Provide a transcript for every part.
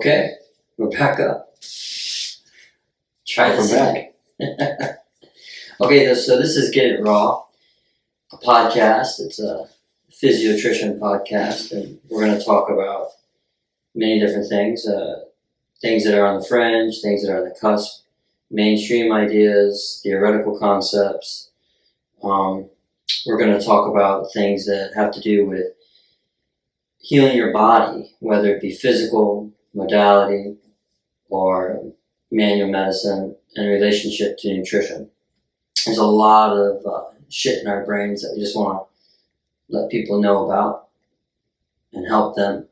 Okay, we're back up. Try this back. Okay, so this is Get It Raw, a podcast. It's a physiotrition podcast, and we're going to talk about many different things. Things that are on the fringe, things that are on the cusp, mainstream ideas, theoretical concepts. We're going to talk about things that have to do with healing your body, whether it be physical, modality, or manual medicine in relationship to nutrition. There's a lot of shit in our brains that we just want to let people know about and help them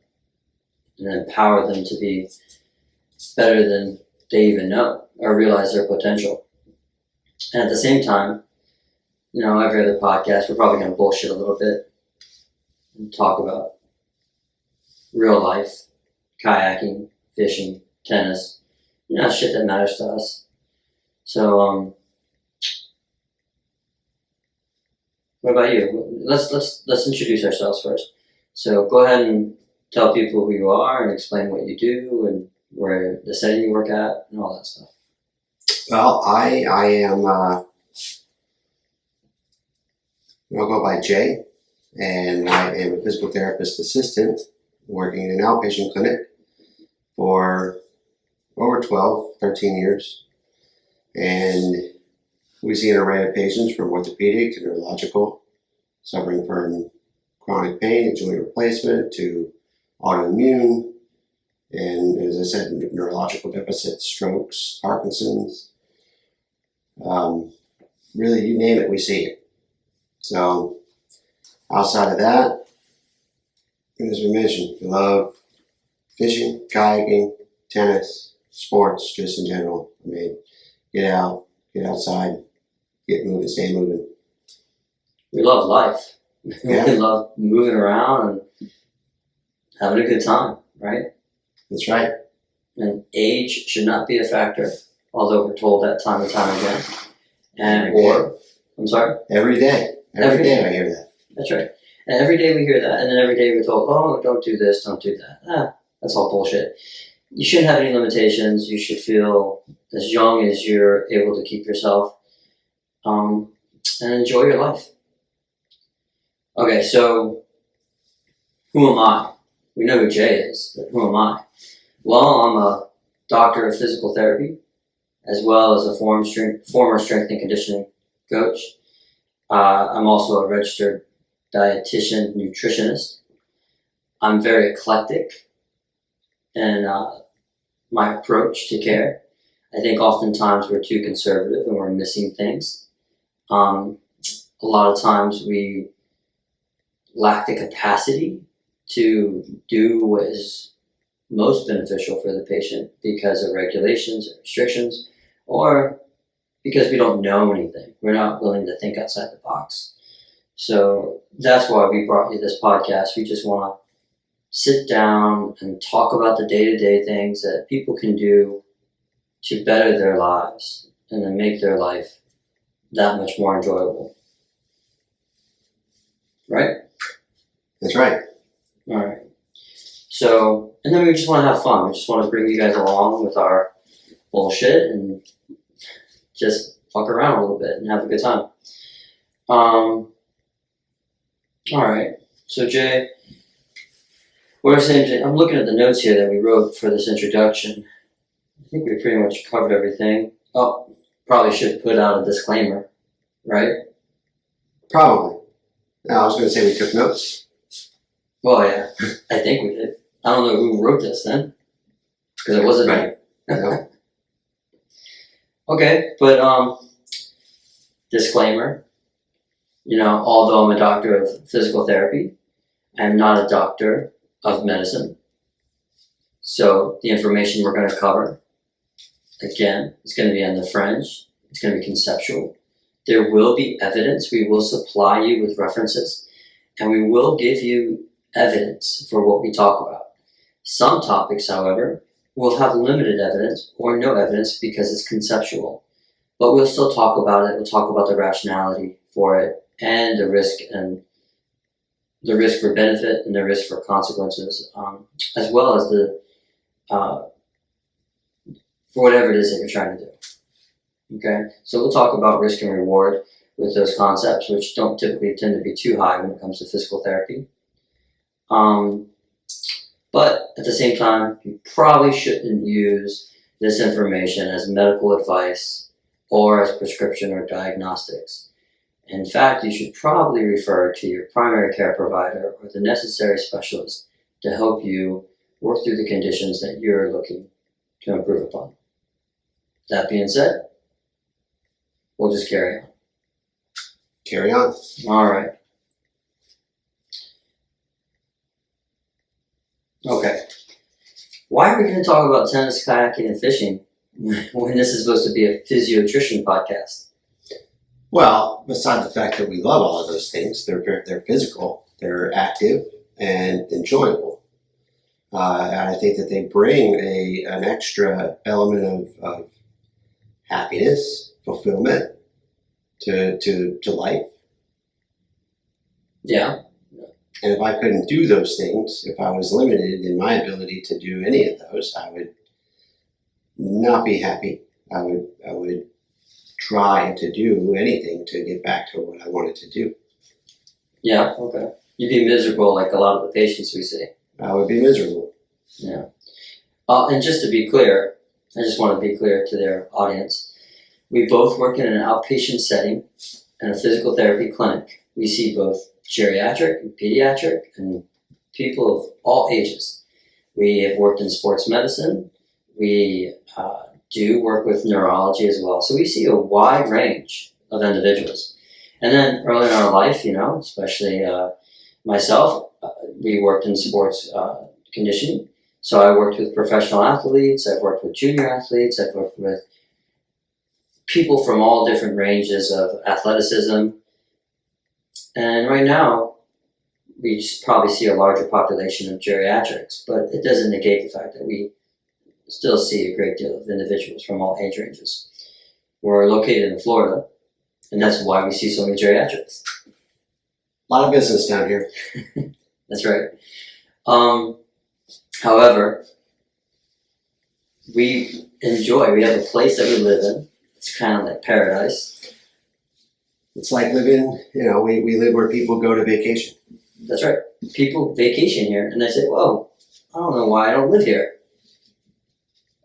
and empower them to be better than they even know or realize their potential. And at the same time, you know, every other podcast, we're probably going to bullshit a little bit and talk about real life, kayaking, fishing, tennis, you know, shit that matters to us. So, what about you? Let's introduce ourselves first. So go ahead and tell people who you are and explain what you do and where the setting you work at and all that stuff. Well, I am, I'll go by Jay, and I am a physical therapist assistant working in an outpatient clinic for over 13 years. And we see an array of patients from orthopedic to neurological, suffering from chronic pain and joint replacement to autoimmune, and as I said, neurological deficits, strokes, Parkinson's. Really, you name it, we see it. So, outside of that, as we mentioned, we love fishing, kayaking, tennis, sports, just in general. I mean, get out, get outside, get moving, stay moving. We love life. Yeah. We love moving around and having a good time, right? That's right. And age should not be a factor, although we're told that time and time again. I'm sorry? Every day. Every day I hear that. That's right. And every day we hear that, and then every day we're told, oh, don't do this, don't do that. That's all bullshit. You shouldn't have any limitations. You should feel as young as you're able to keep yourself, and enjoy your life. Okay, so who am I? We know who Jay is, but who am I? Well, I'm a doctor of physical therapy, as well as a former strength and conditioning coach. I'm also a registered dietitian, nutritionist. I'm very eclectic in my approach to care. I think oftentimes we're too conservative and we're missing things. A lot of times we lack the capacity to do what is most beneficial for the patient because of regulations or restrictions, or because we don't know anything. We're not willing to think outside the box. So that's why we brought you this podcast. We just want to sit down and talk about the day-to-day things that people can do to better their lives and then make their life that much more enjoyable. Right? That's right. All right. So, and then we just want to have fun. We just want to bring you guys along with our bullshit and just fuck around a little bit and have a good time. All right. So, Jay, what I'm saying, Jay, I'm looking at the notes here that we wrote for this introduction. I think we pretty much covered everything. Oh, probably should put out a disclaimer, right? Probably. Now, I was going to say we took notes. Well, yeah, I think we did. I don't know who wrote this then, because it wasn't Right. me. No. Okay, but disclaimer, you know, although I'm a doctor of physical therapy, I'm not a doctor of medicine. So the information we're going to cover, again, it's going to be on the fringe. It's going to be conceptual. There will be evidence. We will supply you with references, and we will give you evidence for what we talk about. Some topics, however, will have limited evidence or no evidence because it's conceptual. But we'll still talk about it. We'll talk about the rationality for it and the risk for benefit and the risk for consequences, as well as the uh, for whatever it is that you're trying to do. Okay, so we'll talk about risk and reward with those concepts, which don't typically tend to be too high when it comes to physical therapy. But at the same time, you probably shouldn't use this information as medical advice or as prescription or diagnostics. In fact, you should probably refer to your primary care provider or the necessary specialist to help you work through the conditions that you're looking to improve upon. That being said, we'll just carry on. Carry on. All right. Okay. Why are we going to talk about tennis, kayaking, and fishing when this is supposed to be a physiotrition podcast? Well, beside the fact that we love all of those things, they're physical, they're active, and enjoyable. And I think that they bring an extra element of happiness, fulfillment to life. Yeah. And if I couldn't do those things, if I was limited in my ability to do any of those, I would not be happy. I would try to do anything to get back to what I wanted to do. Yeah, okay. You'd be miserable like a lot of the patients we see. I would be miserable. Yeah. And just to be clear, I just want to be clear to their audience. We both work in an outpatient setting in a physical therapy clinic. We see both geriatric and pediatric and people of all ages. We have worked in sports medicine. We do work with neurology as well. So we see a wide range of individuals. And then early in our life, especially myself, we worked in sports conditioning. So I worked with professional athletes, I've worked with junior athletes, I've worked with people from all different ranges of athleticism. And right now, we just probably see a larger population of geriatrics, but it doesn't negate the fact that we still see a great deal of individuals from all age ranges. We're located in Florida, and that's why we see so many geriatrics. A lot of business down here. That's right. However, we have a place that we live in. It's kind of like paradise. It's like living, we live where people go to vacation. That's right. People vacation here, and they say, whoa, I don't know why I don't live here.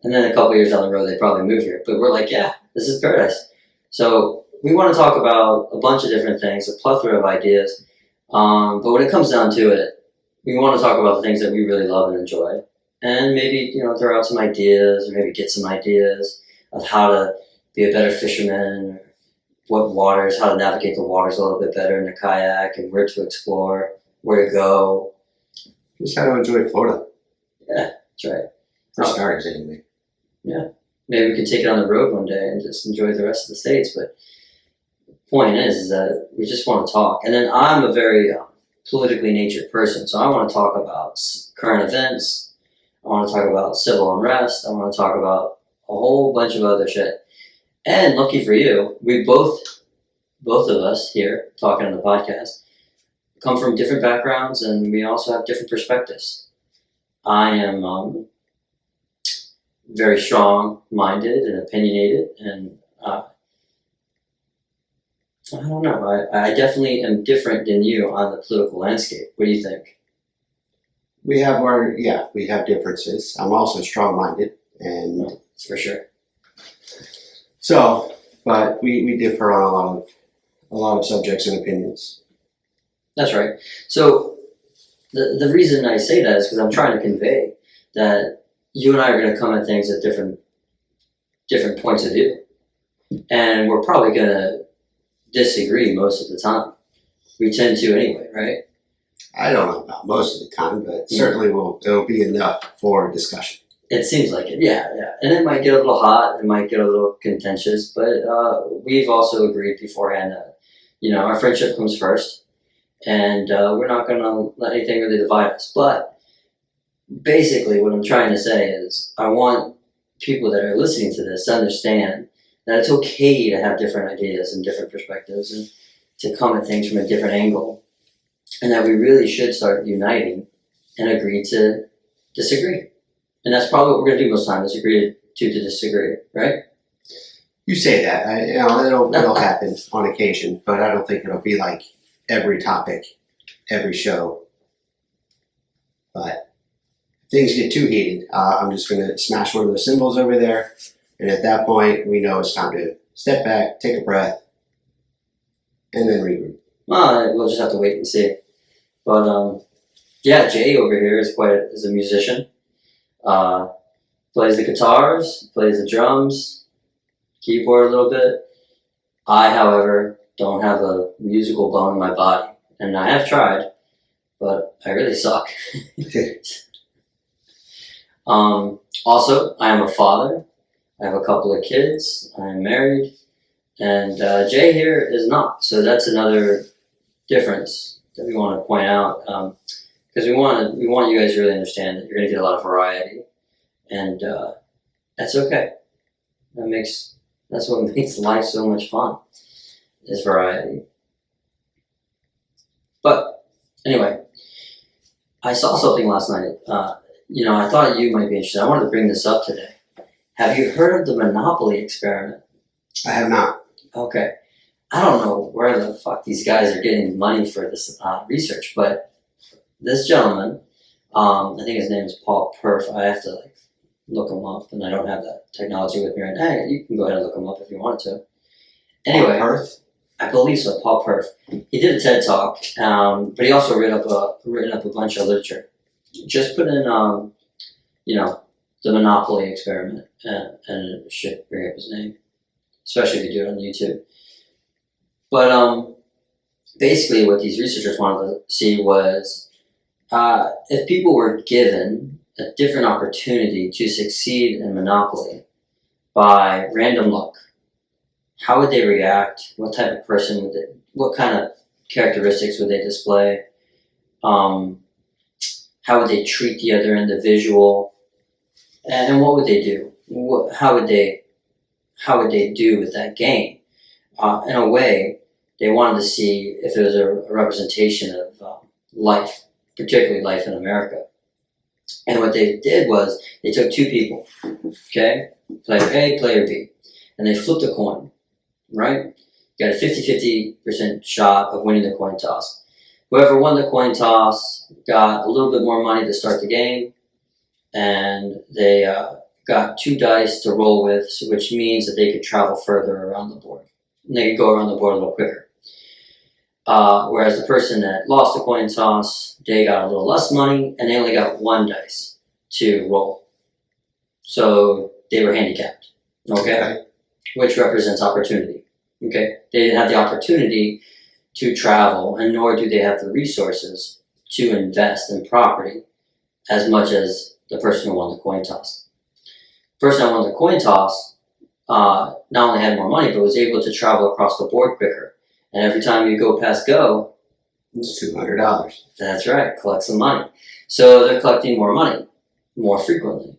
And then a couple years down the road, they probably move here. But we're like, yeah, this is paradise. So we want to talk about a bunch of different things, a plethora of ideas. But when it comes down to it, we want to talk about the things that we really love and enjoy. And maybe, throw out some ideas, or maybe get some ideas of how to be a better fisherman, or how to navigate the waters a little bit better in a kayak, and where to explore, where to go. Just how to enjoy Florida. Yeah, that's right. For starters, anyway. Yeah. Maybe we could take it on the road one day and just enjoy the rest of the states. But the point is that we just want to talk. And then I'm a very politically natured person, so I want to talk about current events. I want to talk about civil unrest. I want to talk about a whole bunch of other shit. And lucky for you, we both of us here talking on the podcast come from different backgrounds, and we also have different perspectives. I am very strong-minded and opinionated, and I don't know. I definitely am different than you on the political landscape. What do you think? We have differences. I'm also strong-minded, and That's for sure. So, but we differ on a lot of subjects and opinions. That's right. So the reason I say that is because I'm trying to convey that you and I are going to come at things at different points of view, and we're probably going to disagree most of the time. We tend to anyway, right? I don't know about most of the time, but certainly it'll be enough for discussion. It seems like it, yeah. And it might get a little hot, it might get a little contentious, but we've also agreed beforehand that, our friendship comes first, and we're not going to let anything really divide us. But basically what I'm trying to say is I want people that are listening to this to understand that it's okay to have different ideas and different perspectives and to come at things from a different angle, and that we really should start uniting and agree to disagree. And that's probably what we're going to do most of the time, is agree to disagree, right? You say that. It'll happen on occasion, but I don't think it'll be like every topic, every show. But if things get too heated, I'm just going to smash one of those symbols over there. And at that point, we know it's time to step back, take a breath, and then regroup. Well, we'll just have to wait and see. But yeah, Jay over here is a musician. Plays the guitars, plays the drums, keyboard a little bit. I, however, don't have a musical bone in my body, and I have tried, but I really suck. Also, I am a father. I have a couple of kids. I am married, and Jay here is not. So that's another difference that we want to point out, because we want you guys to really understand that you're going to get a lot of variety, and that's okay. That's what makes life so much fun, is variety. But anyway, I saw something last night. I thought you might be interested. I wanted to bring this up today. Have you heard of the Monopoly experiment? I have not. Okay. I don't know where the fuck these guys are getting money for this research, but this gentleman, I think his name is Paul Perf. I have to look him up, and I don't have that technology with me right now. Hey, you can go ahead and look him up if you want to. Anyway, Paul Perf? I believe so, Paul Perf. He did a TED Talk, but he also written up a bunch of literature. Just put in, the Monopoly experiment, and it should bring up his name, especially if you do it on YouTube. But basically, what these researchers wanted to see was if people were given a different opportunity to succeed in Monopoly by random luck, how would they react? What type of person would they? What kind of characteristics would they display? How would they treat the other individual? And what would they do? How would they do with that game? In a way, they wanted to see if it was a representation of life, particularly life in America. And what they did was they took two people, okay, player A, player B, and they flipped a coin, right? You got a 50-50% shot of winning the coin toss. Whoever won the coin toss got a little bit more money to start the game, and they got 2 dice to roll with, which means that they could travel further around the board. And they could go around the board a little quicker. Whereas the person that lost the coin toss, they got a little less money, and they only got 1 dice to roll. So they were handicapped, okay? Which represents opportunity, okay? They didn't have the opportunity to travel, and nor do they have the resources to invest in property as much as the person who won the coin toss. The person that won the coin toss not only had more money, but was able to travel across the board quicker. And every time you go past go, it's $200. That's right, collect some money. So they're collecting more money more frequently.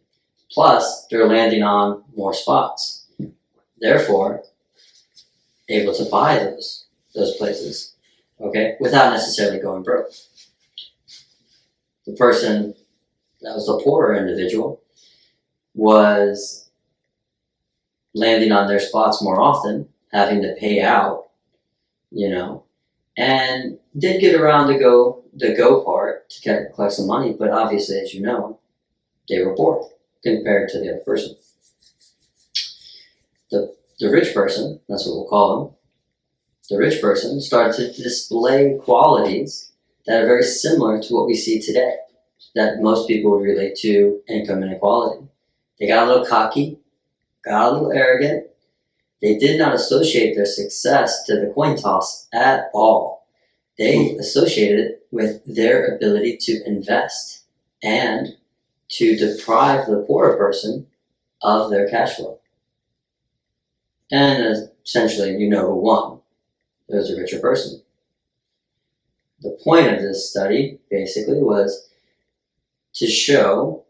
Plus, they're landing on more spots. Therefore, able to buy those places, okay, without necessarily going broke. The person that was the poorer individual was landing on their spots more often, having to pay out, and did get around the go part to collect some money, but obviously, as you know, they were poor compared to the other person. The rich person, that's what we'll call them, the rich person started to display qualities that are very similar to what we see today, that most people would relate to income inequality. They got a little cocky, got a little arrogant. They did not associate their success to the coin toss at all. They associated it with their ability to invest and to deprive the poorer person of their cash flow. And essentially, you know who won. It was a richer person. The point of this study, basically, was to show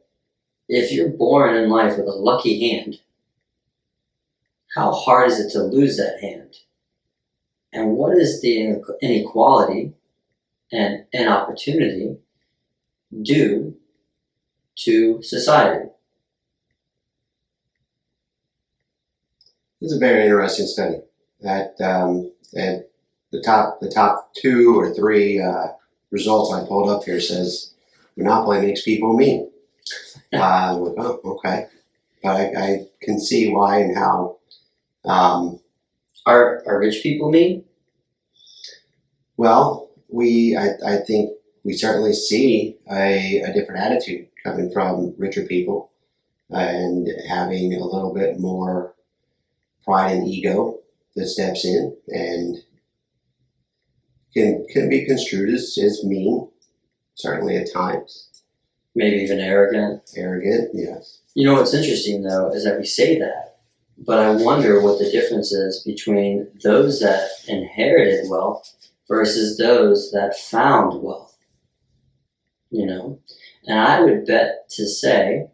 if you're born in life with a lucky hand, how hard is it to lose that hand? And what is the inequality and inopportunity due to society, It's a very interesting study. That the top 2 or 3 results I pulled up here says Monopoly makes people mean. Like, oh, okay, but I can see why and how. Are rich people mean? Well, I think we certainly see a different attitude coming from richer people and having a little bit more pride and ego that steps in and can be construed as mean, certainly at times. Maybe even arrogant. Arrogant, yes. You know what's interesting though is that we say that, but I wonder what the difference is between those that inherited wealth versus those that found wealth. You know? And I would bet to say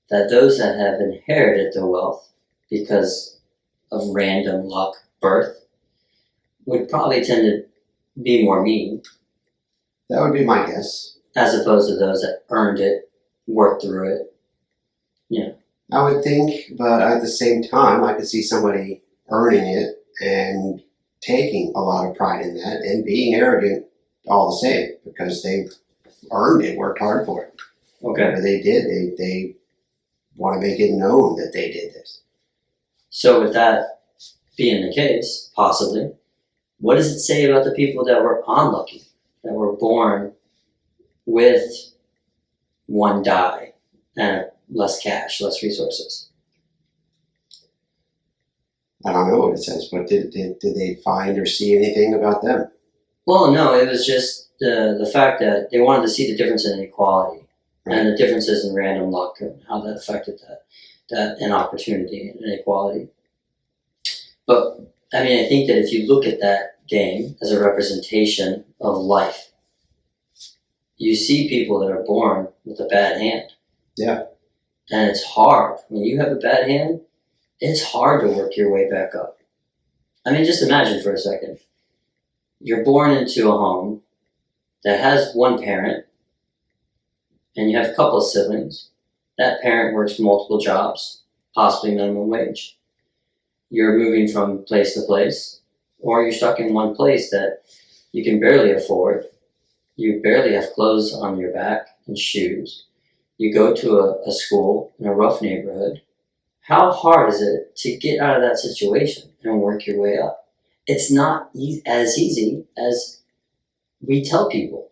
that those that have inherited the wealth because of random luck, birth, would probably tend to be more mean. That would be my guess. As opposed to those that earned it, worked through it. Yeah. I would think, but at the same time, I could see somebody earning it and taking a lot of pride in that and being arrogant all the same because they've earned it, worked hard for it. Okay. Whatever they did, they want to make it known that they did this. So with that being the case, possibly, what does it say about the people that were unlucky, that were born with one die and less cash, less resources? I don't know what it says, but did they find or see anything about them? Well, no, it was just the fact that they wanted to see the difference in inequality and the differences in random luck and how that affected that and opportunity and inequality. But I mean, I think that if you look at that game as a representation of life, you see people that are born with a bad hand. Yeah. And it's hard. When you have a bad hand, it's hard to work your way back up. I mean, just imagine for a second. You're born into a home that has one parent, and you have a couple of siblings. That parent works multiple jobs, possibly minimum wage. You're moving from place to place, or you're stuck in one place that you can barely afford. You barely have clothes on your back and shoes. You go to a school in a rough neighborhood. How hard is it to get out of that situation and work your way up? It's not as easy as we tell people.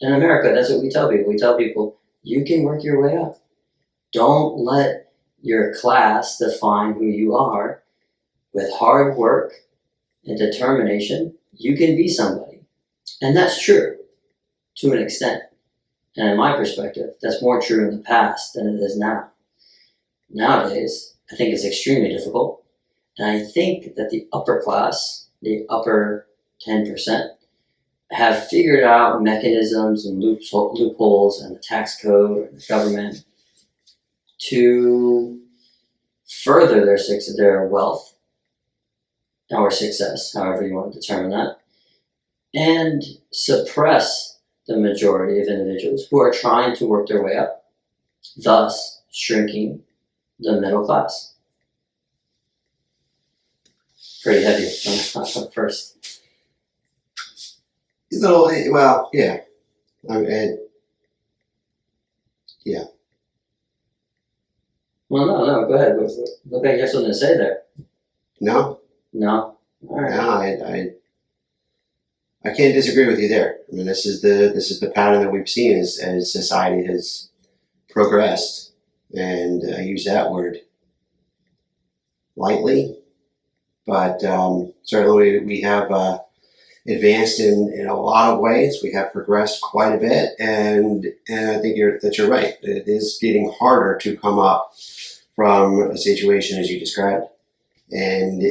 In America, that's what we tell people. We tell people, you can work your way up. Don't let your class define who you are. With hard work and determination, you can be somebody. And that's true to an extent. And in my perspective, that's more true in the past than it is now. Nowadays, I think it's extremely difficult. And I think that the upper class, the upper 10%, have figured out mechanisms and loopholes and the tax code and the government to further their wealth or success, however you want to determine that, and suppress the majority of individuals who are trying to work their way up, thus shrinking the middle class. Pretty heavy on first. Well, yeah. Yeah. Well, no, go ahead. Look like you have something to say there. No? No? All right. No, I can't disagree with you there. I mean, this is the pattern that we've seen as society has progressed, and I use that word lightly, but certainly we have advanced in a lot of ways. We have progressed quite a bit, and I think you're right. It is getting harder to come up from a situation as you described, and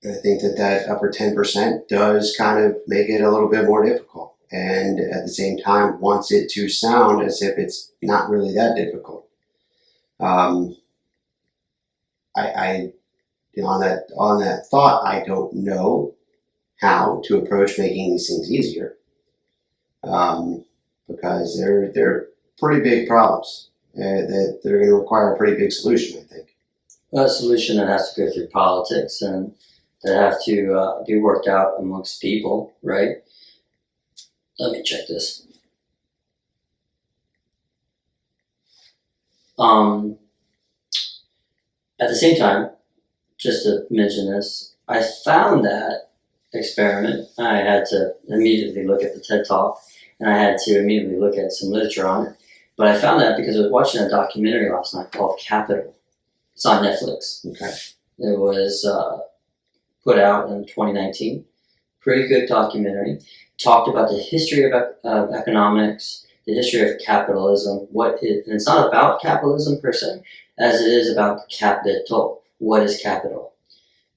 I think that upper 10% does kind of make it a little bit more difficult, and at the same time wants it to sound as if it's not really that difficult. On that thought, I don't know how to approach making these things easier, because they're pretty big problems that they're going to require a pretty big solution, I think. a solution that has to go through politics and that have to be worked out amongst people, right? Let me check this. At the same time, just to mention this, I found that experiment. I had to immediately look at the TED Talk, and I had to immediately look at some literature on it. But I found that because I was watching a documentary last night called Capital. It's on Netflix. Okay. It was put out in 2019. Pretty good documentary. Talked about the history of economics, the history of capitalism. And it's not about capitalism per se, as it is about capital. What is capital?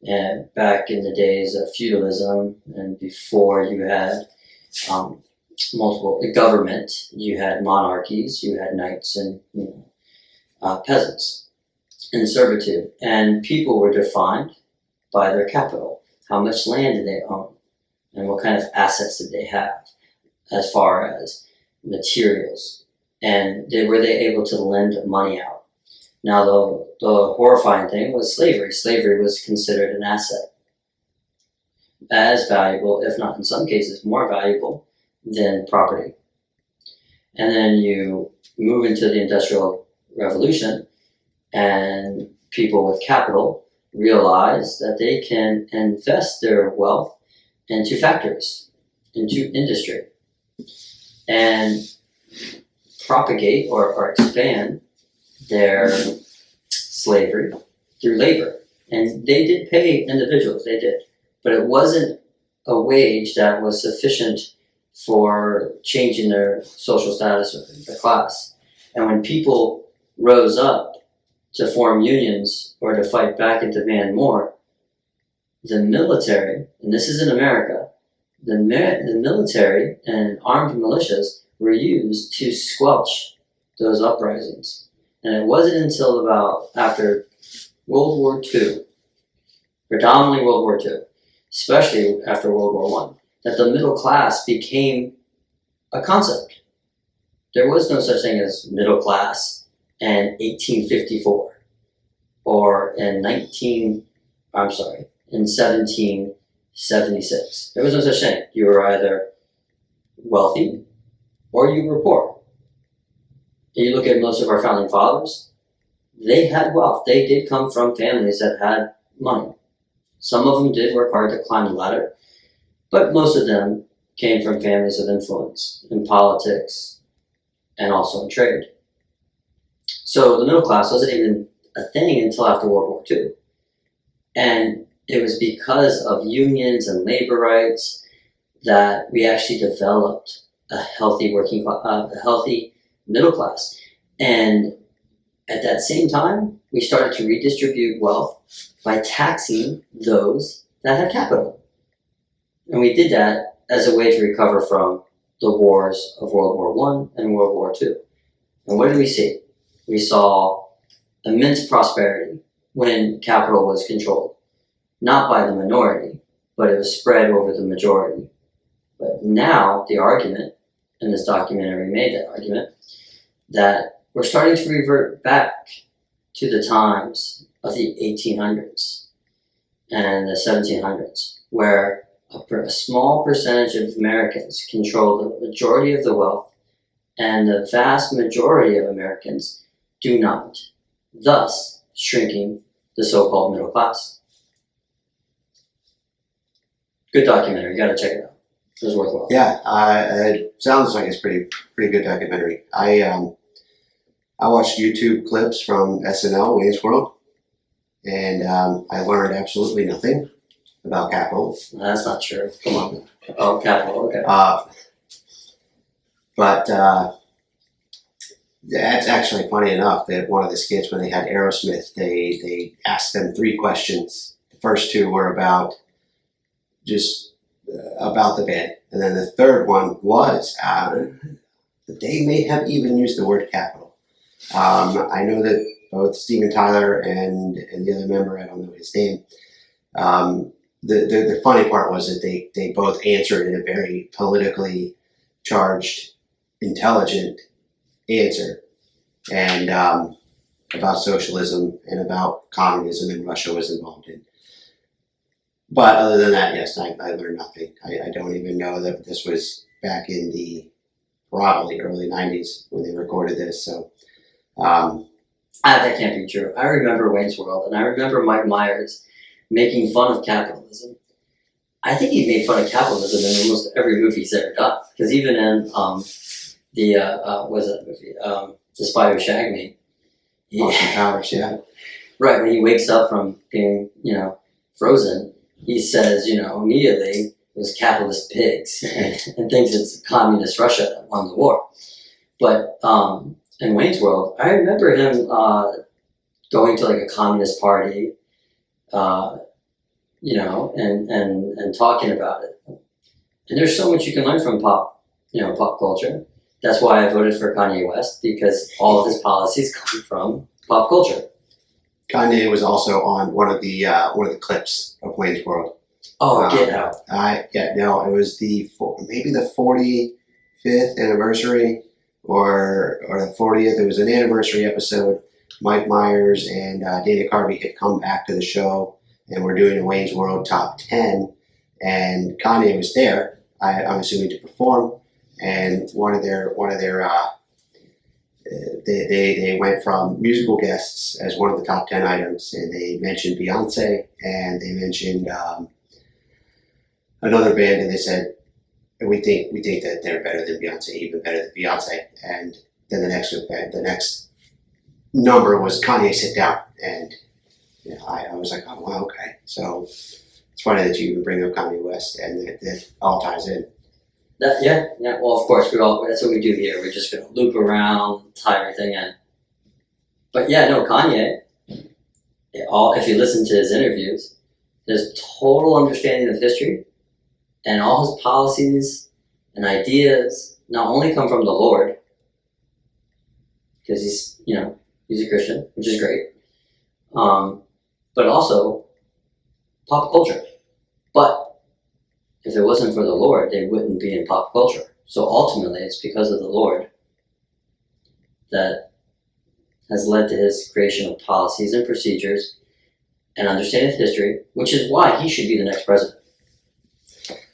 And back in the days of feudalism and before you had multiple government, you had monarchies, you had knights and peasants in servitude, and people were defined by their capital. How much land did they own, and what kind of assets did they have, as far as materials, and were they able to lend money out? Now, the horrifying thing was slavery. Slavery was considered an asset, as valuable, if not in some cases more valuable, than property. And then you move into the Industrial Revolution, and people with capital realize that they can invest their wealth into factories, into industry, and propagate or expand their slavery through labor. And they did pay individuals, they did. But it wasn't a wage that was sufficient for changing their social status or their class. And when people rose up to form unions or to fight back and demand more, the military, and this is in America, the military and armed militias were used to squelch those uprisings. And it wasn't until about after World War II, predominantly World War II, especially after World War I, that the middle class became a concept. There was no such thing as middle class in 1854 or in 1776. There was no such thing. You were either wealthy or you were poor. And you look at most of our founding fathers, they had wealth. They did come from families that had money. Some of them did work hard to climb the ladder, but most of them came from families of influence in politics and also in trade. So the middle class wasn't even a thing until after World War II. And it was because of unions and labor rights that we actually developed a healthy a healthy middle class. And at that same time, we started to redistribute wealth by taxing those that had capital. And we did that as a way to recover from the wars of World War I and World War II. And what did we see? We saw immense prosperity when capital was controlled, not by the minority, but it was spread over the majority. But now the argument, and this documentary made that argument, that we're starting to revert back to the times of the 1800s and the 1700s, where a small percentage of Americans control the majority of the wealth, and the vast majority of Americans do not, thus shrinking the so-called middle class. Good documentary, you gotta check it out. It was worthwhile. Yeah, it sounds like it's pretty good documentary. I watched YouTube clips from SNL, Wayne's World, and I learned absolutely nothing about capital. That's not true. Come on. Oh, capital, okay. But that's actually funny enough that one of the skits when they had Aerosmith, they asked them 3 questions. The first 2 were about about the band, and then the third one was they may have even used the word capital. I know that both Steven Tyler and the other member, I don't know his name. The funny part was that they both answered in a very politically charged, intelligent answer, and about socialism and about communism and Russia was involved in. But other than that, yes, I learned nothing. I don't even know that this was back in the probably early 90s when they recorded this. So, that can't be true. I remember Wayne's World, and I remember Mike Myers making fun of capitalism. I think he made fun of capitalism in almost every movie he's ever done. Because even in what was that movie? The Spy Who Shagged Me. Austin Powers, yeah. Right, when he wakes up from being, frozen, he says, immediately, those capitalist pigs, and thinks it's communist Russia that won the war. But in Wayne's World, I remember him going to like a communist party, and talking about it. And there's so much you can learn from pop culture. That's why I voted for Kanye West, because all of his policies come from pop culture. Kanye was also on one of the clips of Wayne's World. Oh, get out! It was maybe the 45th anniversary or the 40th. It was an anniversary episode. Mike Myers and Dana Carvey had come back to the show, and we're doing a Wayne's World top 10, and Kanye was there. I'm assuming to perform, and they went from musical guests as one of the top 10 items, and they mentioned Beyonce, and they mentioned another band, and they said, we think that they're better than Beyonce, even better than Beyonce. And then the next number was Kanye Sit Down, and I was like, oh wow, okay. So it's funny that you even bring up Kanye West, and that all ties in. Yeah. Well, of course, that's what we do here. We're just going to loop around, tie everything in. But yeah, no, Kanye, if you listen to his interviews, his total understanding of history and all his policies and ideas not only come from the Lord, because he's a Christian, which is great, but also pop culture. But if it wasn't for the Lord, they wouldn't be in pop culture. So ultimately, it's because of the Lord that has led to his creation of policies and procedures and understanding of history, which is why he should be the next president.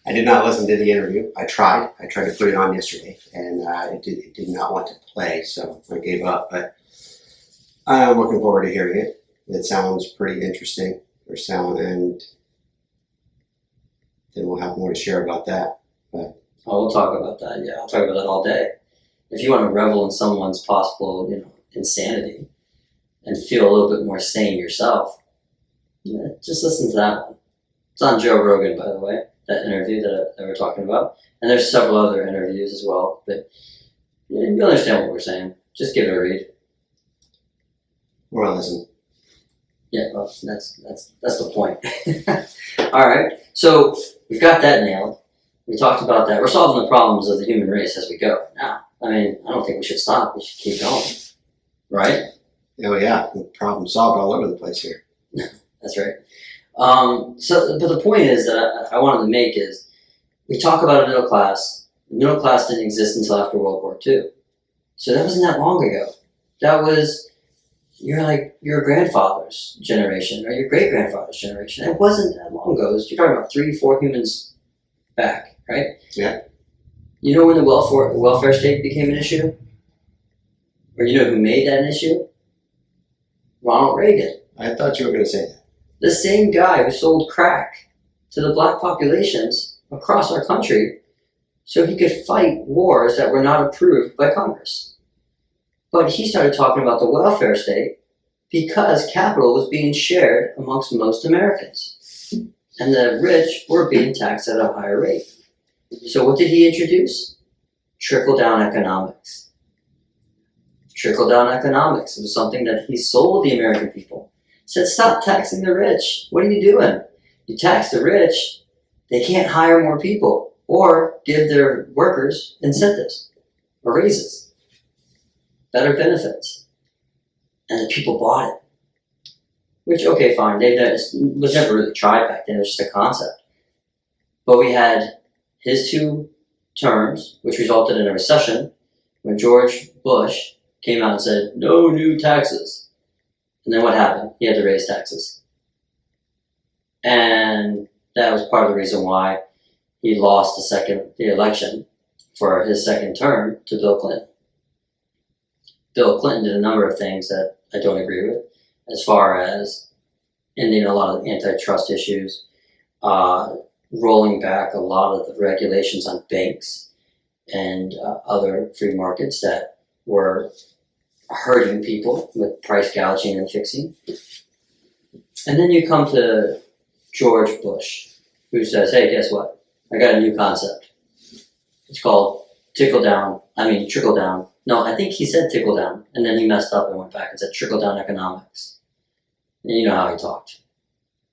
I did not listen to the interview. I tried to put it on yesterday, and it did not want to play, so I gave up. But I'm looking forward to hearing it. It sounds pretty interesting, and then we'll have more to share about that. But we'll talk about that. Yeah, I'll talk about that all day. If you want to revel in someone's possible, insanity, and feel a little bit more sane yourself, just listen to that one. It's on Joe Rogan, by the way, that interview that we're talking about. And there's several other interviews as well, but you'll understand what we're saying. Just give it a read. Or listen. Yeah, well, that's the point. All right, so we've got that nailed. We talked about that. We're solving the problems of the human race as we go. Now, I don't think we should stop. We should keep going, right? Oh yeah, the problem solved all over the place here. That's right. But the point is that I wanted to make is, we talk about a middle class. The middle class didn't exist until after World War II. So that wasn't that long ago. That was your grandfather's generation or your great grandfather's generation. It wasn't that long ago. You're talking about 3-4 humans back, right? Yeah. You know when the welfare state became an issue? Or you know who made that an issue? Ronald Reagan. I thought you were going to say that. The same guy who sold crack to the black populations across our country so he could fight wars that were not approved by Congress. But he started talking about the welfare state because capital was being shared amongst most Americans. And the rich were being taxed at a higher rate. So what did he introduce? Trickle-down economics. Trickle-down economics was something that he sold the American people. He said, stop taxing the rich. What are you doing? You tax the rich, they can't hire more people or give their workers incentives or raises, better benefits. And the people bought it. Which, okay, fine. It was never really tried back then. It was just a concept. But we had his 2 terms, which resulted in a recession, when George Bush came out and said, no new taxes. And then what happened? He had to raise taxes. And that was part of the reason why he lost the election for his second term to Bill Clinton. Bill Clinton did a number of things that I don't agree with, as far as ending a lot of antitrust issues, rolling back a lot of the regulations on banks and other free markets that were hurting people with price gouging and fixing. And then you come to George Bush, who says, hey, guess what? I got a new concept. It's called trickle down. No, I think he said tickle down, and then he messed up and went back and said trickle down economics. And you know how he talked.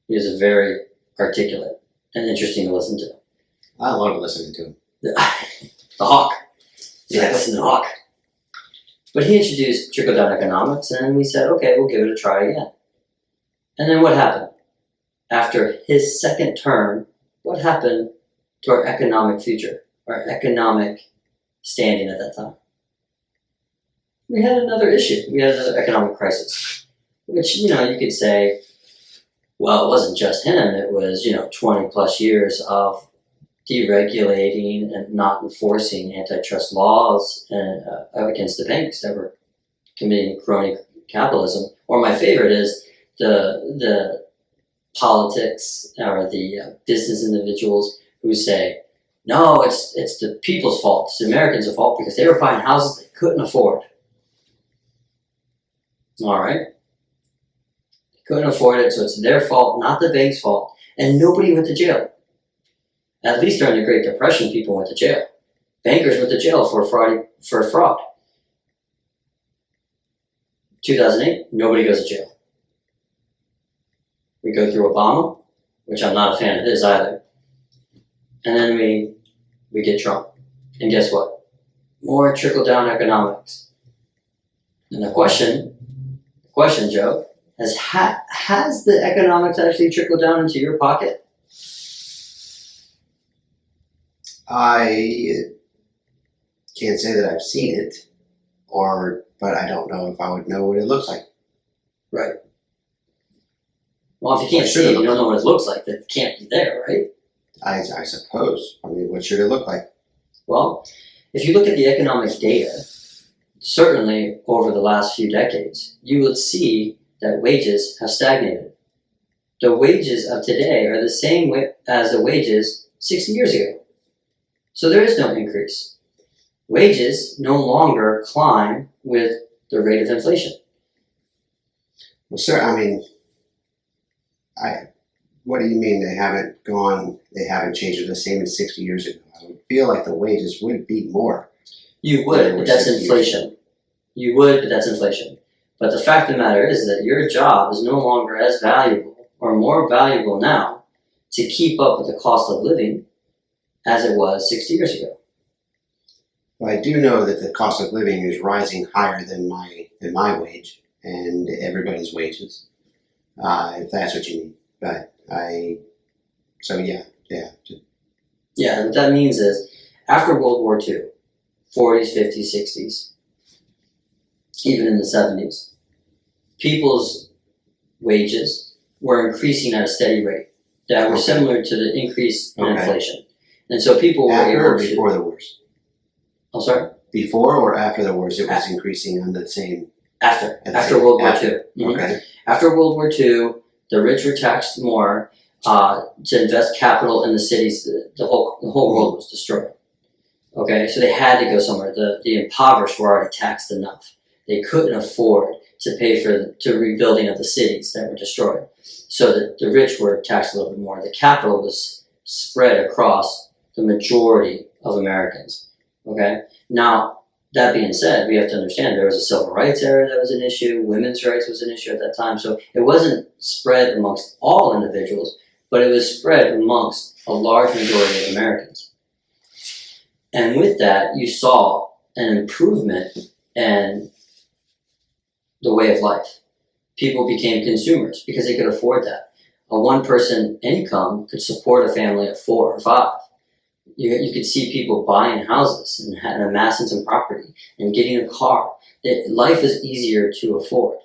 He was very articulate and interesting to listen to. I love listening to him. The hawk. Yeah, listen to the hawk. But he introduced trickle down economics, and we said, okay, we'll give it a try again. And then what happened? After his second term, what happened to our economic future, our economic standing at that time? We had another issue. We had another economic crisis, which, you could say, well, it wasn't just him. It was, 20 plus years of deregulating and not enforcing antitrust laws against the banks that were committing crony capitalism. Or my favorite is the politics or the business individuals who say, no, it's the people's fault. It's the Americans' fault because they were buying houses they couldn't afford. All right. They couldn't afford it, so it's their fault, not the bank's fault. And nobody went to jail. At least during the Great Depression, people went to jail. Bankers went to jail for fraud. 2008, nobody goes to jail. We go through Obama, which I'm not a fan of his either. And then we get Trump. And guess what? More trickle-down economics. And the question, Joe, has the economics actually trickled down into your pocket? I can't say that I've seen it, but I don't know if I would know what it looks like. Right. Well, if you can't see it, you don't know what it looks like. That can't be there, right? I suppose. I mean, what should it look like? Well, if you look at the economic data, certainly over the last few decades, you will see that wages have stagnated. The wages of today are the same as the wages 60 years ago. So there is no increase. Wages no longer climb with the rate of inflation. Well, sir, what do you mean they haven't changed? They're the same as 60 years ago? I would feel like the wages would be more. You would, but that's inflation. You would, but that's inflation. But the fact of the matter is that your job is no longer as valuable or more valuable now to keep up with the cost of living as it was 60 years ago. Well, I do know that the cost of living is rising higher than my wage and everybody's wages, if that's what you mean. But yeah. Yeah, what that means is after World War II, 40s, 50s, 60s, even in the 70s, people's wages were increasing at a steady rate that were similar to the increase in inflation. And so people were able to... Before the wars? I'm sorry? Before or after the wars, it was increasing on the same... After World War II. Mm-hmm. Okay. After World War II, the rich were taxed more to invest capital in the cities. The whole world was destroyed. Okay, so they had to go somewhere. The impoverished were already taxed enough. They couldn't afford to pay for the rebuilding of the cities that were destroyed. So the rich were taxed a little bit more. The capital was spread across the majority of Americans. Okay, now that being said, we have to understand there was a civil rights era that was an issue. Women's rights was an issue at that time. So it wasn't spread amongst all individuals, but it was spread amongst a large majority of Americans. And with that, you saw an improvement in the way of life. People became consumers because they could afford that. A one-person income could support a family of 4 or 5. You could see people buying houses and amassing some property and getting a car. Life is easier to afford.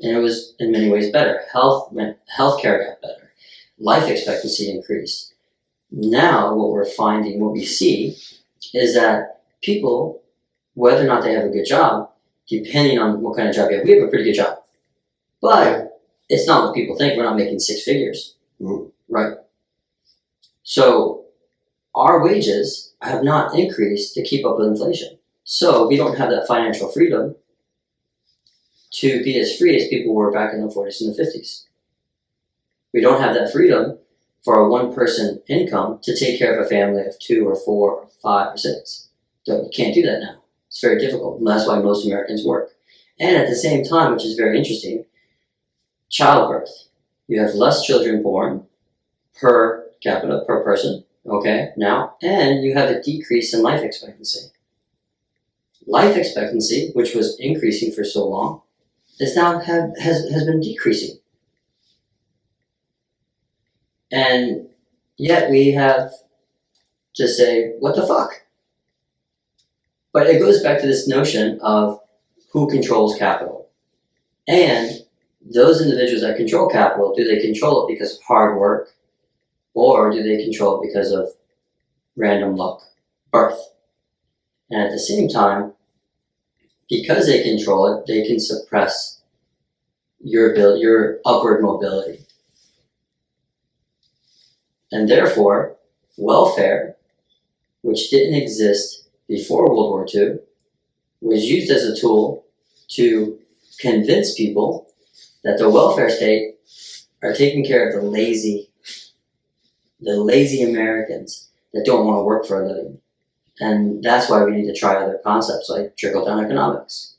And it was in many ways better. Healthcare got better. Life expectancy increased. Now what we're finding, what we see, is that people, whether or not they have a good job, depending on what kind of job you have, we have a pretty good job. But it's not what people think. We're not making six figures. Mm. Right? So our wages have not increased to keep up with inflation. So we don't have that financial freedom to be as free as people were back in the 40s and the 50s. We don't have that freedom for a one-person income to take care of a family of 2 or 4 or 5 or 6. So you can't do that now. It's very difficult. And that's why most Americans work. And at the same time, which is very interesting, childbirth. You have less children born per capita, per person, okay, now, and you have a decrease in life expectancy. Life expectancy, which was increasing for so long, is now has been decreasing. And yet we have to say, what the fuck? But it goes back to this notion of who controls capital. And those individuals that control capital, do they control it because of hard work, or do they control it because of random luck, birth? And at the same time, because they control it, they can suppress your upward mobility. And therefore, welfare, which didn't exist before World War II, was used as a tool to convince people that the welfare state are taking care of the lazy Americans that don't want to work for a living. And that's why we need to try other concepts like trickle-down economics.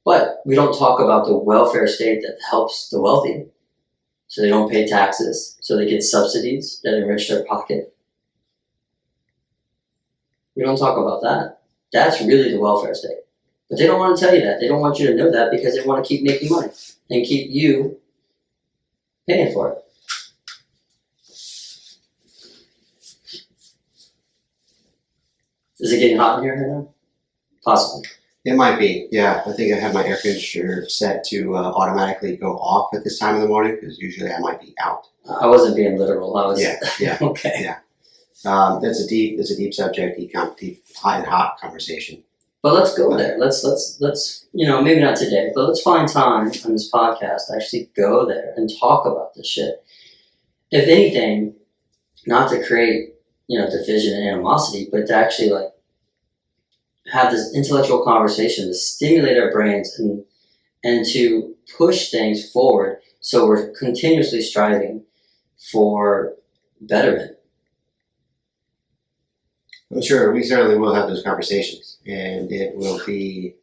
But we don't talk about the welfare state that helps the wealthy, so they don't pay taxes, so they get subsidies that enrich their pocket. We don't talk about that. That's really the welfare state. But they don't want to tell you that. They don't want you to know that because they want to keep making money and keep you paying for it. Is it getting hot in here right now? Possibly. It might be, yeah. I think I have my air conditioner set to automatically go off at this time of the morning because usually I might be out. I wasn't being literal. I was. Yeah. Okay. Yeah. That's a deep subject, deep hot conversation. But let's go there. Let's maybe not today, but let's find time on this podcast to actually go there and talk about this shit. If anything, not to create division and animosity, but to actually have this intellectual conversation to stimulate our brains and to push things forward so we're continuously striving for betterment. I'm sure we certainly will have those conversations, and it will be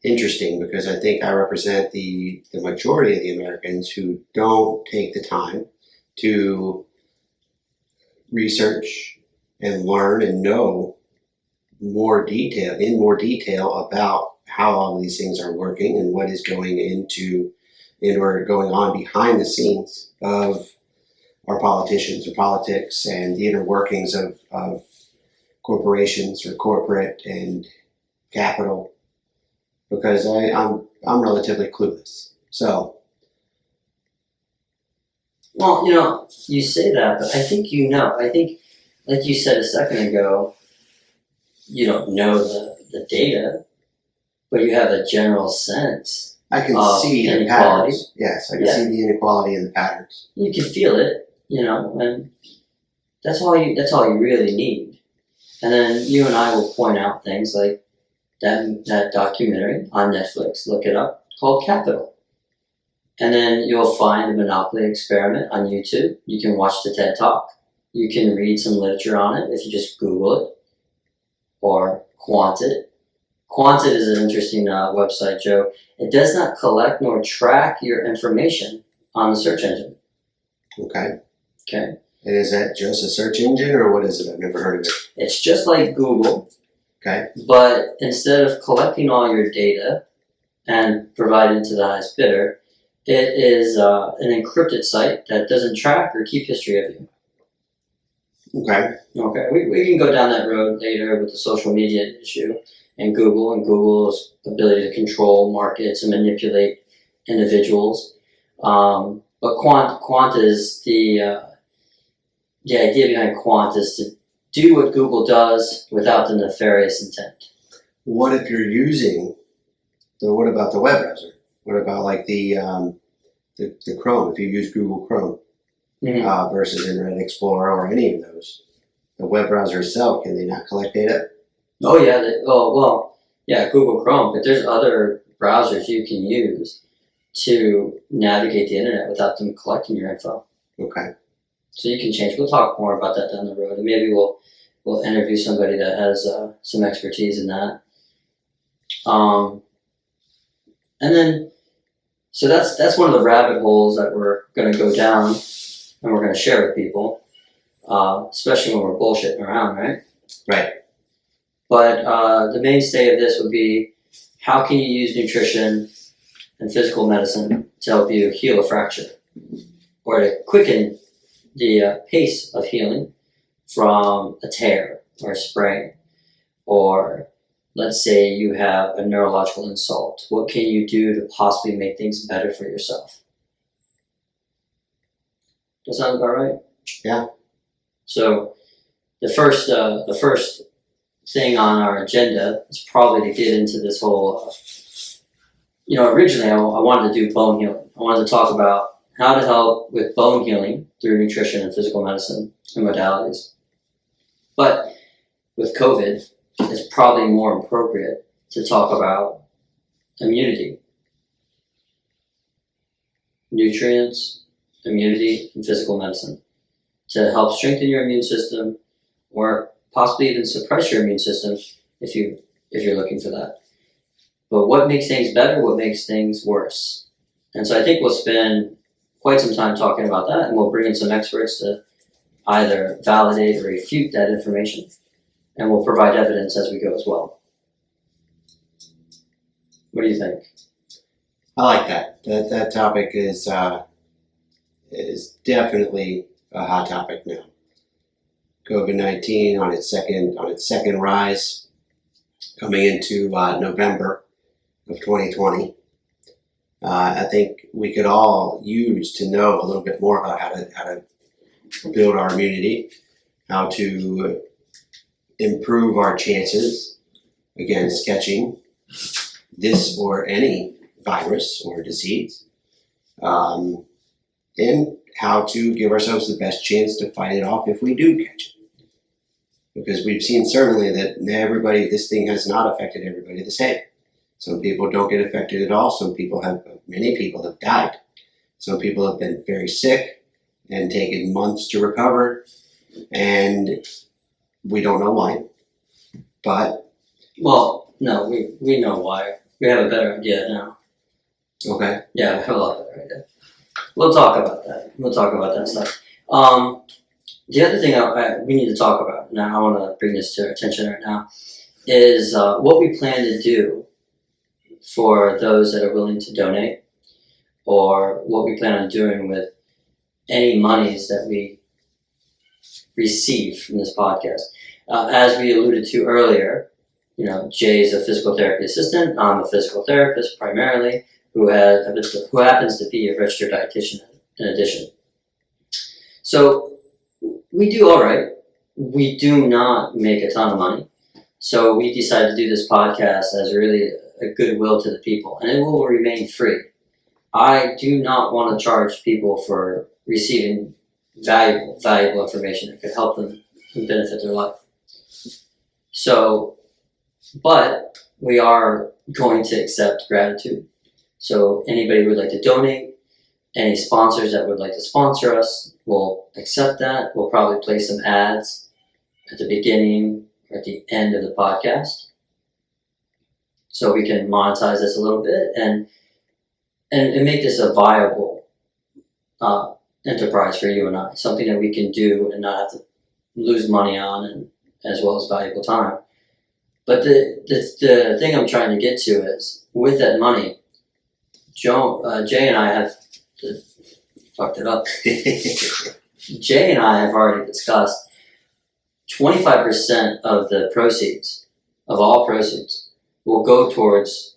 interesting because I think I represent the majority of the Americans who don't take the time to research and learn and know in more detail about how all of these things are working and what is going going on behind the scenes of our politicians and politics and the inner workings of corporations or corporate and capital, because I'm relatively clueless. So, well, you say that, but I think I think, like you said a second ago, you don't know the data, but you have a general sense. I can see the patterns. Yes, I can see the inequality in the patterns. You can feel it, and that's all you really need. And then you and I will point out things like that documentary on Netflix, look it up, called Capital. And then you'll find the Monopoly Experiment on YouTube. You can watch the TED Talk. You can read some literature on it if you just Google it. Or Quantit. Quantit is an interesting website, Joe. It does not collect nor track your information on the search engine. Okay. Okay. And is that just a search engine, or what is it? I've never heard of it. It's just like Google. Okay. But instead of collecting all your data and providing to the highest bidder, it is an encrypted site that doesn't track or keep history of you. Okay. Okay. We can go down that road later with the social media issue and Google's ability to control markets and manipulate individuals. But quant is the idea behind quant is to do what Google does without the nefarious intent. What if you're using what about the web browser? What about like the Chrome? If you use Google Chrome versus Internet Explorer or any of those, the web browser itself, can they not collect data? Oh yeah, Google Chrome, but there's other browsers you can use to navigate the internet without them collecting your info. Okay. So you can change. We'll talk more about that down the road, and maybe we'll interview somebody that has some expertise in that. And then, so that's one of the rabbit holes that we're going to go down, and we're going to share with people, especially when we're bullshitting around, right? Right. But the mainstay of this would be, how can you use nutrition and physical medicine to help you heal a fracture, or to quicken the pace of healing from a tear or a sprain, or let's say you have a neurological insult. What can you do to possibly make things better for yourself? Does that sound about right? Yeah. So the first thing on our agenda is probably to get into this whole, originally I wanted to do bone healing. I wanted to talk about how to help with bone healing through nutrition and physical medicine and modalities. But with COVID, it's probably more appropriate to talk about immunity, nutrients, immunity, and physical medicine to help strengthen your immune system, or possibly even suppress your immune system if you're looking for that. But what makes things better? What makes things worse? And so I think we'll spend quite some time talking about that, and we'll bring in some experts to either validate or refute that information, and we'll provide evidence as we go as well. What do you think? I like that. That topic is definitely a hot topic now. COVID-19 on its second rise, coming into November of 2020. I think we could all use to know a little bit more about how to build our immunity, how to improve our chances against catching this or any virus or disease, and how to give ourselves the best chance to fight it off if we do catch it. Because we've seen certainly that this thing has not affected everybody the same. Some people don't get affected at all. Many people have died. Some people have been very sick and taken months to recover, and we don't know why. But Well, no, we know why. We have a better idea now. okay, Yeah, we have a lot better idea. We'll talk about that. We'll talk about that stuff. The other thing we need to talk about, now I want to bring this to our attention right now, is what we plan to do for those that are willing to donate, or what we plan on doing with any monies that we receive from this podcast. As we alluded to earlier, Jay is a physical therapy assistant. I'm a physical therapist primarily, who happens to be a registered dietitian in addition. So we do all right. We do not make a ton of money. So we decided to do this podcast as really a goodwill to the people, and it will remain free. I do not want to charge people for receiving valuable information that could help them and benefit their life. So, but we are going to accept gratitude. So anybody who would like to donate, any sponsors that would like to sponsor us, we'll accept that. We'll probably play some ads at the beginning or at the end of the podcast, so we can monetize this a little bit and make this a viable enterprise for you and I, something that we can do and not have to lose money on, and as well as valuable time. But the thing I'm trying to get to is, with that money, Jay and I have fucked it up. Jay and I have already discussed 25% of the proceeds, of all proceeds, will go towards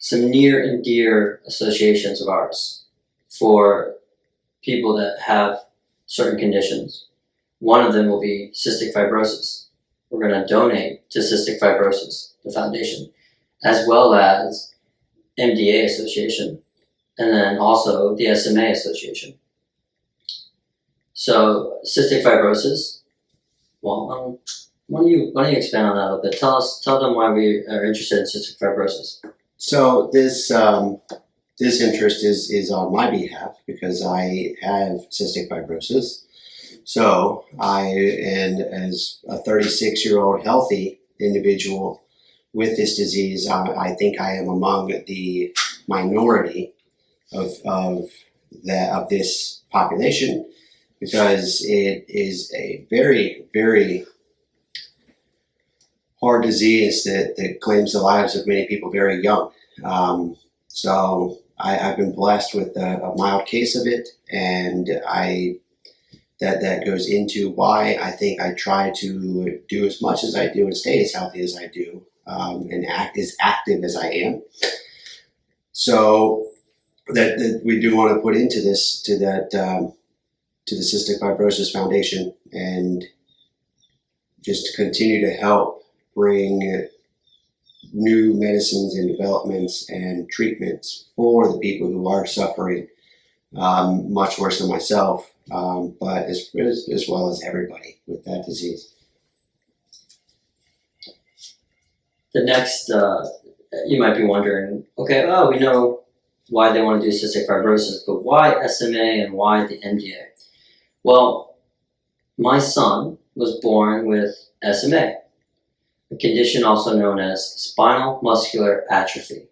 some near and dear associations of ours for people that have certain conditions. One of them will be cystic fibrosis. We're going to donate to Cystic Fibrosis, the foundation, as well as MDA Association, and then also the SMA Association. So cystic fibrosis, well, why don't you expand on that a little bit? Tell them why we are interested in cystic fibrosis. So this interest is on my behalf because I have cystic fibrosis. So and as a 36-year-old healthy individual with this disease, I think I am among the minority of this population, because it is a very, very hard disease that claims the lives of many people very young. So I've been blessed with a mild case of it, and that goes into why I think I try to do as much as I do and stay as healthy as I do, and act as active as I am. So that we do want to put into this, to the Cystic Fibrosis Foundation, and just continue to help bring new medicines and developments and treatments for the people who are suffering much worse than myself, but as well as everybody with that disease. The next, you might be wondering, okay, we know why they want to do cystic fibrosis, but why SMA and why the MDA? Well, my son was born with SMA, a condition also known as spinal muscular atrophy.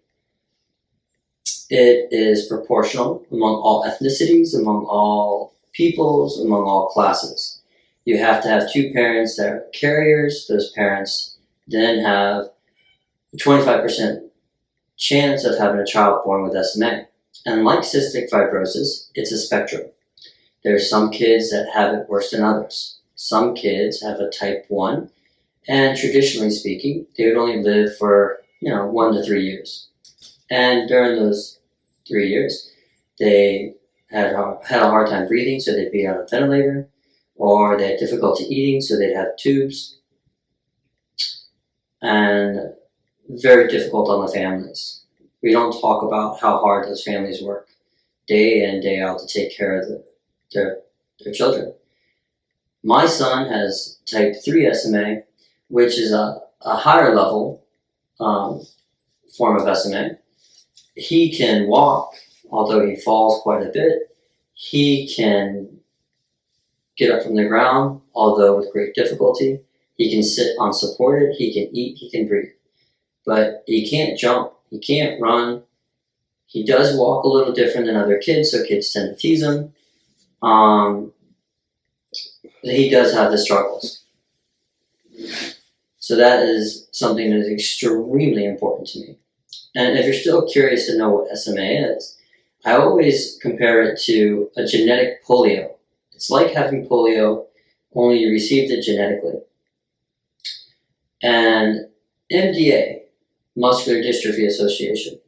It is proportional among all ethnicities, among all peoples, among all classes. You have to have two parents that are carriers. Those parents then have a 25% chance of having a child born with SMA. And like cystic fibrosis, it's a spectrum. There are some kids that have it worse than others. Some kids have a type 1, and traditionally speaking, they would only live for 1 to 3 years. And during those 3 years, they had a hard time breathing, so they'd be on a ventilator, or they had difficulty eating, so they'd have tubes, and very difficult on the families. We don't talk about how hard those families work day in, day out to take care of their children. My son has type 3 SMA, which is a higher level form of SMA. He can walk, although he falls quite a bit. He can get up from the ground, although with great difficulty. He can sit unsupported. He can eat. He can breathe. But he can't jump. He can't run. He does walk a little different than other kids, so kids tend to tease him. He does have the struggles. So that is something that is extremely important to me. And if you're still curious to know what SMA is, I always compare it to a genetic polio. It's like having polio, only you received it genetically. And MDA, Muscular Dystrophy Association,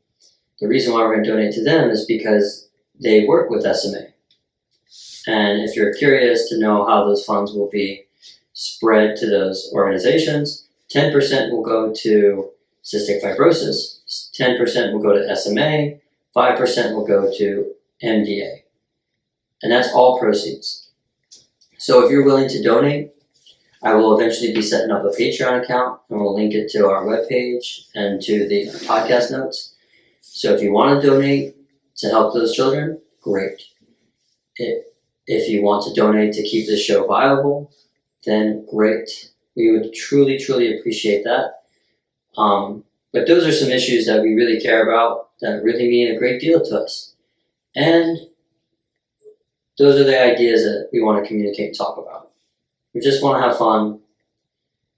the reason why we're going to donate to them is because they work with SMA. And if you're curious to know how those funds will be spread to those organizations, 10% will go to cystic fibrosis, 10% will go to SMA, 5% will go to MDA. And that's all proceeds. So if you're willing to donate, I will eventually be setting up a Patreon account, and we'll link it to our webpage and to the podcast notes. So if you want to donate to help those children, great. If you want to donate to keep this show viable, then great. We would truly, truly appreciate that. But those are some issues that we really care about, that really mean a great deal to us. And those are the ideas that we want to communicate and talk about. We just want to have fun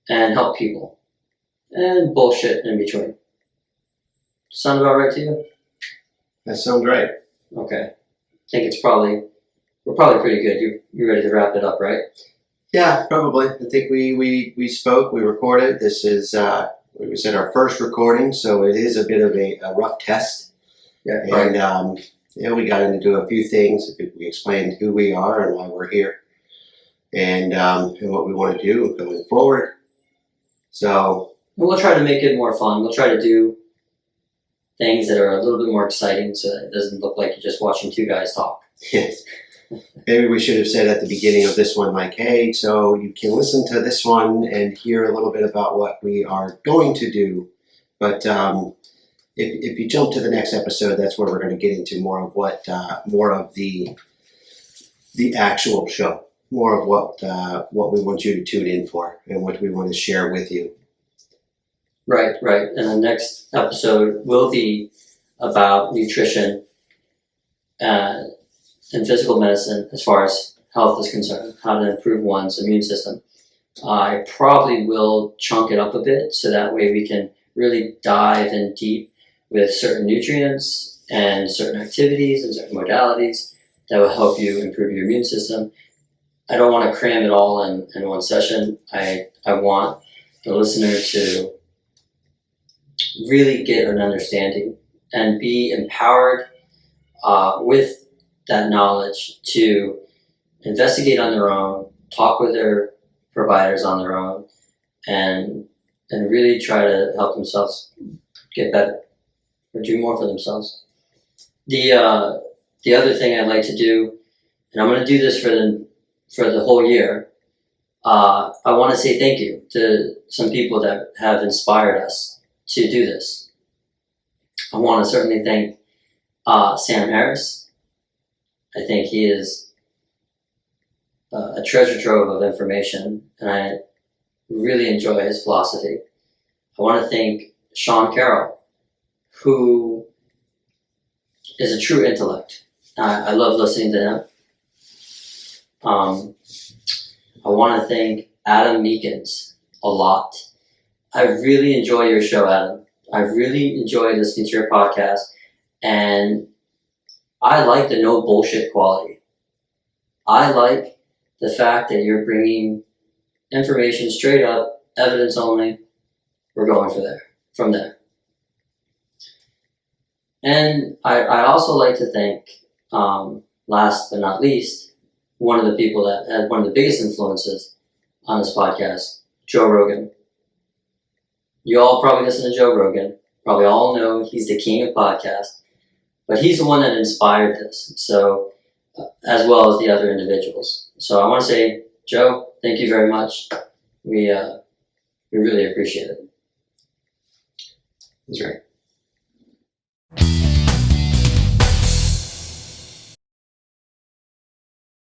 and help people. And bullshit in between. Sound about right to you? That sounds right. Okay. I think we're probably pretty good. You're ready to wrap it up, right? Yeah, probably. I think we spoke, we recorded. This is, we said our first recording, so it is a bit of a rough test. Yeah. And we got into a few things. We explained who we are and why we're here, and what we want to do going forward. So we'll try to make it more fun. We'll try to do things that are a little bit more exciting, so that it doesn't look like you're just watching two guys talk. yes. Maybe we should have said at the beginning of this one, like, hey, so you can listen to this one and hear a little bit about what we are going to do. But if you jump to the next episode, that's where we're going to get into more of more of the actual show, more of what we want you to tune in for and what we want to share with you. Right. And the next episode will be about nutrition and physical medicine as far as health is concerned, how to improve one's immune system. I probably will chunk it up a bit so that way we can really dive in deep with certain nutrients and certain activities and certain modalities that will help you improve your immune system. I don't want to cram it all in one session. I want the listener to really get an understanding and be empowered with that knowledge to investigate on their own, talk with their providers on their own, and really try to help themselves get better or do more for themselves. The other thing I'd like to do, and I'm going to do this for the whole year, I want to say thank you to some people that have inspired us to do this. I want to certainly thank Sam Harris. I think he is a treasure trove of information, and I really enjoy his philosophy. I want to thank Sean Carroll, who is a true intellect. I love listening to him. I want to thank Adam Meekins a lot. I really enjoy your show, Adam. I really enjoy listening to your podcast, and I like the no bullshit quality. I like the fact that you're bringing information straight up, evidence only. We're going from there. And I also like to thank, last but not least, one of the people that had one of the biggest influences on this podcast, Joe Rogan. You all probably listen to Joe Rogan. Probably all know he's the king of podcasts. But he's the one that inspired this, so as well as the other individuals. So I want to say, Joe, thank you very much. We really appreciate it. That's right.